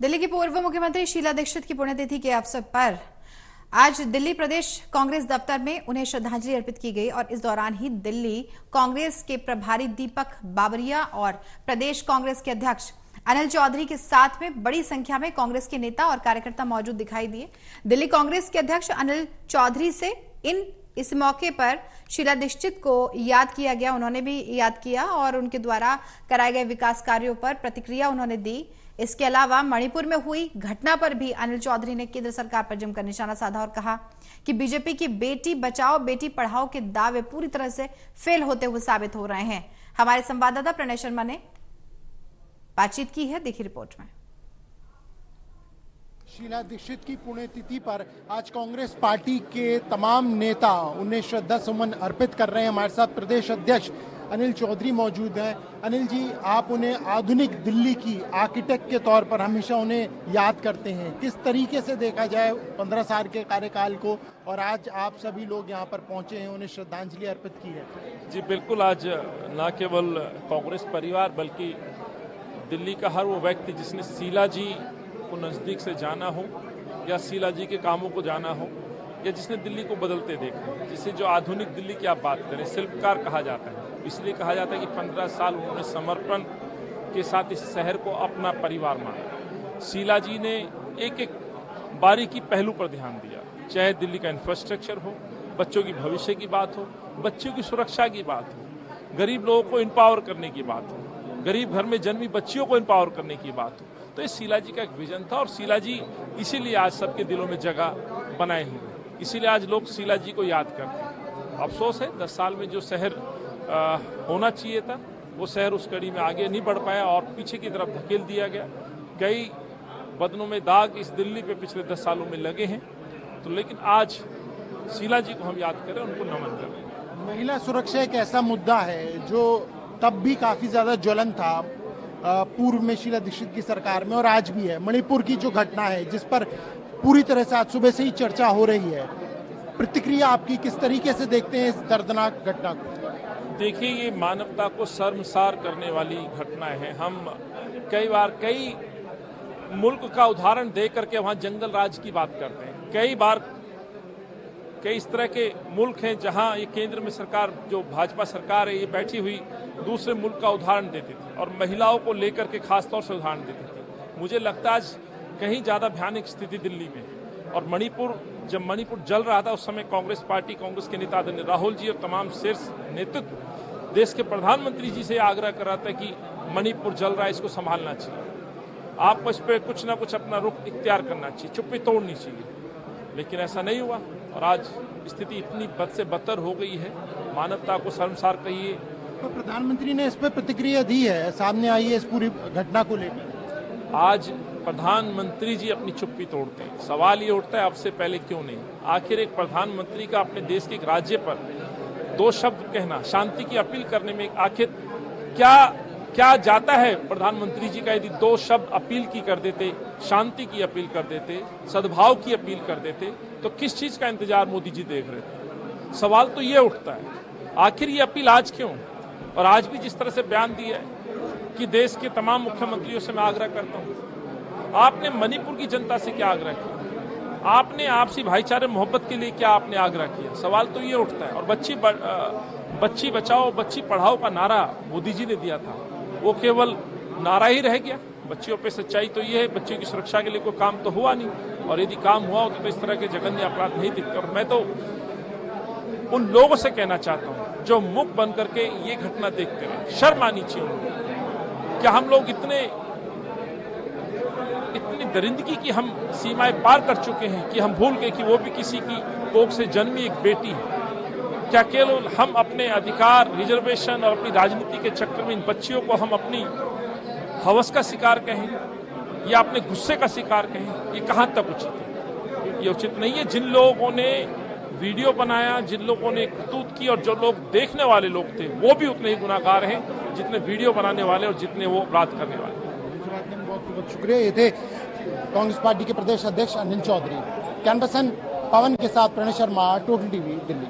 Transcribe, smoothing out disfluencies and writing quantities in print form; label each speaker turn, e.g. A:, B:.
A: दिल्ली की पूर्व मुख्यमंत्री शीला दीक्षित की पुण्यतिथि के अवसर पर आज दिल्ली प्रदेश कांग्रेस दफ्तर में उन्हें श्रद्धांजलि अर्पित की गई और इस दौरान ही दिल्ली कांग्रेस के प्रभारी दीपक बाबरिया और प्रदेश कांग्रेस के अध्यक्ष अनिल चौधरी के साथ में बड़ी संख्या में कांग्रेस के नेता और कार्यकर्ता मौजूद दिखाई दिए। दिल्ली कांग्रेस के अध्यक्ष अनिल चौधरी से इस मौके पर शीला दीक्षित को याद किया गया। उन्होंने भी याद किया और उनके द्वारा कराए गए विकास कार्यों पर प्रतिक्रिया उन्होंने दी। इसके अलावा मणिपुर में हुई घटना पर भी अनिल चौधरी ने केंद्र सरकार पर जमकर निशाना साधा और कहा कि बीजेपी की बेटी बचाओ बेटी पढ़ाओ के दावे पूरी तरह से फेल होते हुए साबित हो रहे हैं। हमारे संवाददाता प्रणय शर्मा ने बातचीत की है, देखिए रिपोर्ट में।
B: शीला दीक्षित की पुण्यतिथि पर आज कांग्रेस पार्टी के तमाम नेता उन्हें श्रद्धा सुमन अर्पित कर रहे हैं। हमारे साथ प्रदेश अध्यक्ष अनिल चौधरी मौजूद हैं। अनिल जी, आप उन्हें आधुनिक दिल्ली की आर्किटेक्ट के तौर पर हमेशा उन्हें याद करते हैं। किस तरीके से देखा जाए 15 साल के कार्यकाल को, और आज आप सभी लोग यहाँ पर पहुंचे हैं, उन्हें श्रद्धांजलि अर्पित की है?
C: जी बिल्कुल, आज न केवल कांग्रेस परिवार बल्कि दिल्ली का हर वो व्यक्ति जिसने शीला जी को नज़दीक से जाना हो या शीला जी के कामों को जाना हो या जिसने दिल्ली को बदलते देखा, जिसे जो आधुनिक दिल्ली की आप बात करें, शिल्पकार कहा जाता है। इसलिए कहा जाता है कि 15 साल उन्होंने समर्पण के साथ इस शहर को अपना परिवार माना। शीला जी ने एक एक बारीकी पहलू पर ध्यान दिया, चाहे दिल्ली का इंफ्रास्ट्रक्चर हो, बच्चों की भविष्य की बात हो, बच्चों की सुरक्षा की बात हो, गरीब लोगों को एम्पावर करने की बात हो, गरीब घर में जन्मी बच्चियों को एम्पावर करने की बात हो। तो ये शीला जी का एक विजन था और शीला जी इसीलिए आज सबके दिलों में जगह बनाए हुए हैं। इसीलिए आज लोग शीला जी को याद करते हैं। अफसोस है 10 साल में जो शहर होना चाहिए था वो शहर उस कड़ी में आगे नहीं बढ़ पाया और पीछे की तरफ धकेल दिया गया। कई बदनों में दाग इस दिल्ली पे पिछले 10 सालों में लगे हैं। तो लेकिन आज शीला जी को हम याद करें, उनको नमन करें।
B: महिला सुरक्षा एक ऐसा मुद्दा है जो तब भी काफी ज्यादा ज्वलन था पूर्व में शीला दीक्षित की सरकार में, और आज भी है। मणिपुर की जो घटना है जिस पर पूरी तरह से आज सुबह से ही चर्चा हो रही है, प्रतिक्रिया आपकी, किस तरीके से देखते हैं इस दर्दनाक घटना को?
C: देखिए, ये मानवता को शर्मसार करने वाली घटनाएं हैं। हम कई बार कई मुल्क का उदाहरण दे करके वहां जंगल राज की बात करते हैं। कई बार कई इस तरह के मुल्क हैं जहां ये केंद्र में सरकार, जो भाजपा सरकार है, ये बैठी हुई दूसरे मुल्क का उदाहरण देती थी और महिलाओं को लेकर के खासतौर से उदाहरण देती थी। मुझे लगता है आज कहीं ज्यादा भयानक स्थिति दिल्ली में है। और मणिपुर, जब मणिपुर जल रहा था उस समय कांग्रेस पार्टी, कांग्रेस के नेता आदरणीय राहुल जी और तमाम शीर्ष नेतृत्व देश के प्रधानमंत्री जी से आग्रह कर रहा था कि मणिपुर जल रहा है, इसको संभालना चाहिए, आपको इस पर कुछ ना कुछ अपना रुख इख्तियार करना चाहिए, चुप्पी तोड़नी चाहिए। लेकिन ऐसा नहीं हुआ और आज स्थिति इतनी बद से बदतर हो गई है, मानवता को शर्मसार कहिए।
B: तो प्रधानमंत्री ने इस पर प्रतिक्रिया दी है, सामने आई है इस पूरी घटना को लेकर।
C: आज प्रधानमंत्री जी अपनी चुप्पी तोड़ते हैं। सवाल ये उठता है, अब से पहले क्यों नहीं? आखिर एक प्रधानमंत्री का अपने देश के एक राज्य पर 2 शब्द कहना, शांति की अपील करने में आखिर क्या जाता है प्रधानमंत्री जी का? यदि 2 शब्द अपील की कर देते, शांति की अपील कर देते, सद्भाव की अपील कर देते, तो किस चीज का इंतजार मोदी जी देख रहे थे? सवाल तो ये उठता है, आखिर ये अपील आज क्यों? और आज भी जिस तरह से बयान दिया है कि देश के तमाम मुख्यमंत्रियों से मैं आग्रह करता हूं, आपने मणिपुर की जनता से क्या आग्रह किया? आपने आपसी भाईचारे मोहब्बत के लिए क्या आपने आग्रह किया? सवाल तो ये उठता है। और बच्ची बचाओ बच्ची पढ़ाओ का नारा मोदी जी ने दिया था, वो केवल नारा ही रह गया। बच्चियों पे सच्चाई तो ये है, बच्चियों की सुरक्षा के लिए कोई काम तो हुआ नहीं, और यदि काम हुआ होता तो इस तरह के जघन्य अपराध नहीं दिखते। और मैं तो उन लोगों से कहना चाहता हूं जो मुख बन करके ये घटना देखते रहे, शर्म आनी चाहिए उनको। क्या हम लोग इतनी दरिंदगी की हम सीमाएं पार कर चुके हैं कि हम भूल गए कि वो भी किसी की कोख से जन्मी एक बेटी है? क्या केवल हम अपने अधिकार, रिजर्वेशन और अपनी राजनीति के चक्कर में इन बच्चियों को हम अपनी हवस का शिकार कहें या अपने गुस्से का शिकार कहें? ये कहां तक उचित है? ये उचित नहीं है। जिन लोगों ने वीडियो बनाया, जिन लोगों ने करतूत की और जो लोग देखने वाले लोग थे, वो भी उतने ही गुनाहगार हैं जितने वीडियो बनाने वाले और जितने वो अपराध करने वाले।
B: बहुत बहुत शुक्रिया। ये थे कांग्रेस पार्टी के प्रदेश अध्यक्ष अनिल चौधरी। कैमरा पर्सन पवन के साथ प्रणय शर्मा, टोटल टीवी, दिल्ली।